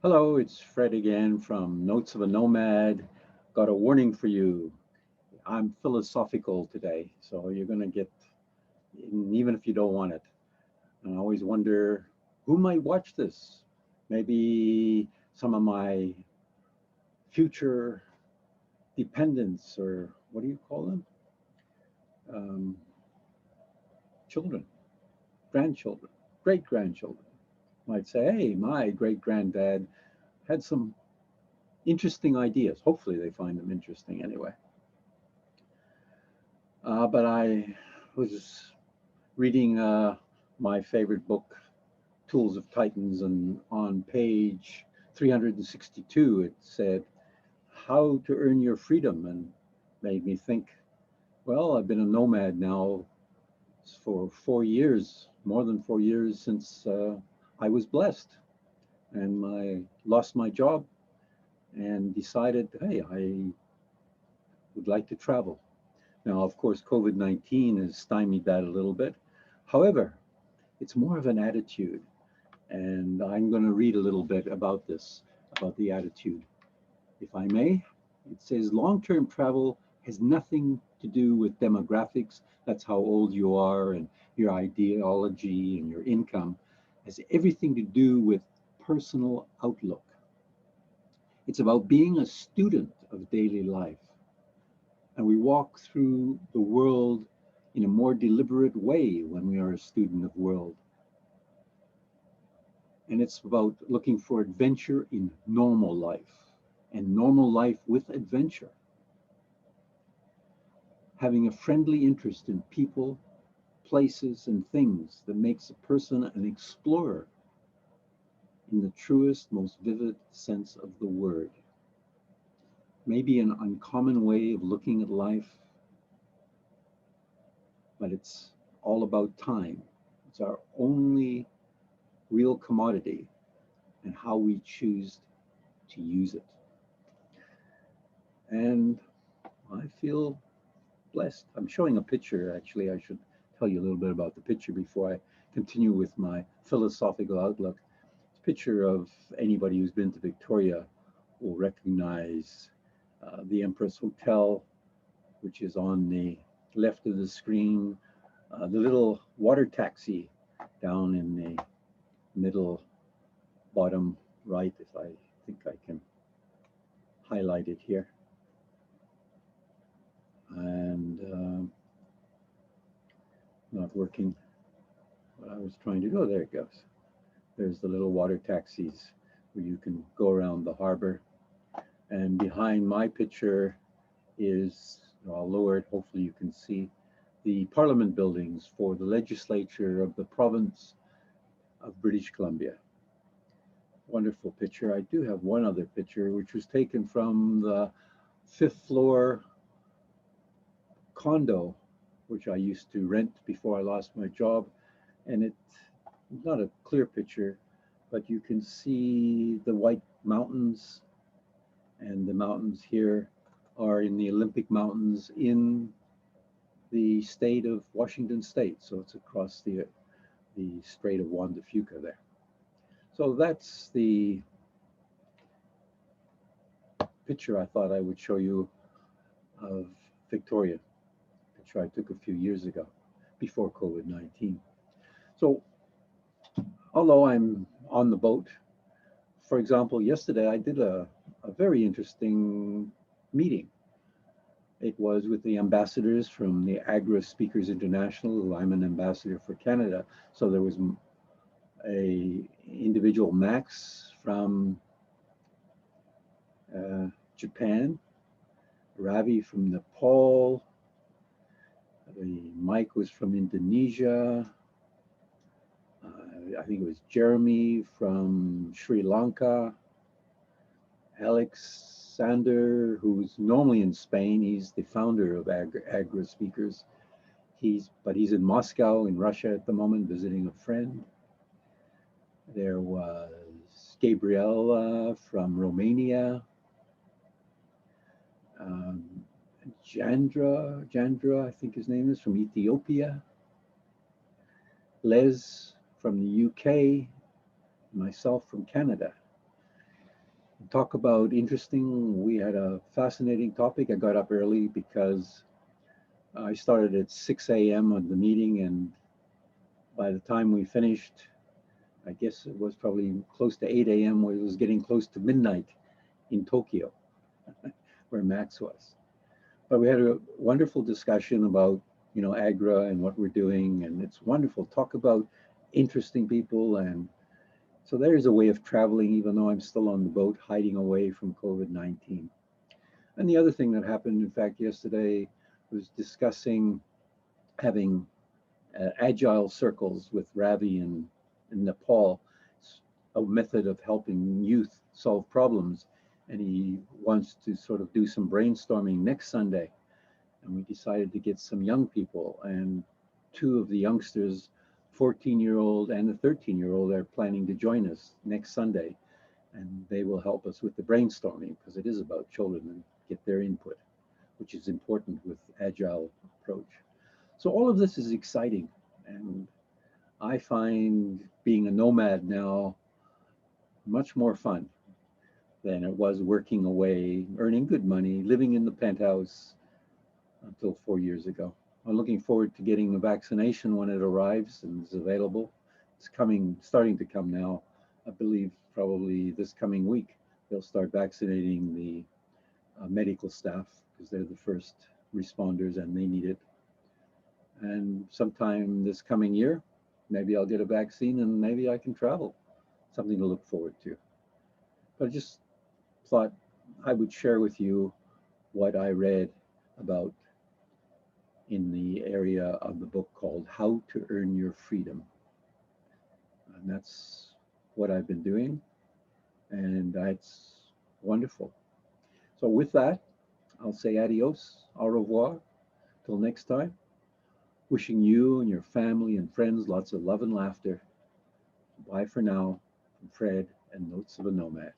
Hello, it's Fred again from Notes of a Nomad. Got a warning for you. I'm philosophical today, so you're going to get, even if you don't want it. And I always wonder who might watch this. Maybe some of my future dependents, or what do you call them? Um, Children, grandchildren, great grandchildren might say, hey, my great granddad had some interesting ideas. Hopefully, they find them interesting anyway. But I was reading my favorite book, Tools of Titans, and on page 362, it said, How to Earn Your Freedom, and made me think, well, I've been a nomad now for 4 years, more than 4 years since I was blessed. And I lost my job and decided, hey, I would like to travel. Now, of course, COVID-19 has stymied that a little bit. However, it's more of an attitude. And I'm going to read a little bit about this, about the attitude. If I may, it says long-term travel has nothing to do with demographics. That's how old you are and your ideology and your income. It has everything to do with personal outlook. It's about being a student of daily life. And we walk through the world in a more deliberate way when we are a student of world. And it's about looking for adventure in normal life and normal life with adventure. Having a friendly interest in people, places, and things that makes a person an explorer in the truest, most vivid sense of the word. Maybe an uncommon way of looking at life, but it's all about time. It's our only real commodity and how we choose to use it. And I feel blessed. I'm showing a picture, actually. I should tell you a little bit about the picture before I continue with my philosophical outlook. It's a picture of anybody who's been to Victoria will recognize the Empress Hotel, which is on the left of the screen, the little water taxi down in the middle bottom right, if I think I can highlight it here. And not working what I was trying to do. Oh, there it goes. There's the little water taxis where you can go around the harbor. And behind my picture is, I'll lower it, hopefully you can see, the Parliament buildings for the legislature of the province of British Columbia. Wonderful picture. I do have one other picture, which was taken from the fifth floor condo, which I used to rent before I lost my job. And it's not a clear picture, but you can see the white mountains, and the mountains here are in the Olympic Mountains in the state of Washington State. So it's across the Strait of Juan de Fuca there. So that's the picture I thought I would show you of Victoria, picture I took a few years ago before COVID-19. So although I'm on the boat, for example, yesterday I did a very interesting meeting. It was with the ambassadors from the Agri Speakers International. I'm an ambassador for Canada. So there was a individual, Max, from Japan, Ravi from Nepal, Mike was from Indonesia, I think it was Jeremy from Sri Lanka, Alexander, who's normally in Spain. He's the founder of Agri Speakers. But he's in Moscow in Russia at the moment visiting a friend. There was Gabriela from Romania, Jandra, I think his name is, from Ethiopia, Les from the UK, myself from Canada. talk about interesting. We had a fascinating topic. I got up early because I started at 6 a.m. on the meeting, and by the time we finished, I guess it was probably close to 8 a.m. where it was getting close to midnight in Tokyo, where Max was. But we had a wonderful discussion about, Agra and what we're doing, and it's wonderful. Talk about interesting people, and so there's a way of traveling, even though I'm still on the boat, hiding away from COVID-19. And the other thing that happened, in fact, yesterday was discussing having agile circles with Ravi in Nepal. It's a method of helping youth solve problems. And he wants to sort of do some brainstorming next Sunday. And we decided to get some young people. And two of the youngsters, 14-year-old and a 13-year-old, are planning to join us next Sunday. And they will help us with the brainstorming because it is about children and get their input, which is important with agile approach. So all of this is exciting. And I find being a nomad now much more fun than it was working away, earning good money, living in the penthouse until 4 years ago. I'm looking forward to getting the vaccination when it arrives and is available. It's coming, starting to come now. I believe probably this coming week they'll start vaccinating the medical staff because they're the first responders and they need it. And sometime this coming year, maybe I'll get a vaccine and maybe I can travel. Something to look forward to. But I just thought I would share with you what I read about in the area of the book called How to Earn Your Freedom. And that's what I've been doing, and that's wonderful. So, with that, I'll say adios, au revoir, till next time. Wishing you and your family and friends lots of love and laughter. Bye for now, from Fred and Notes of a Nomad.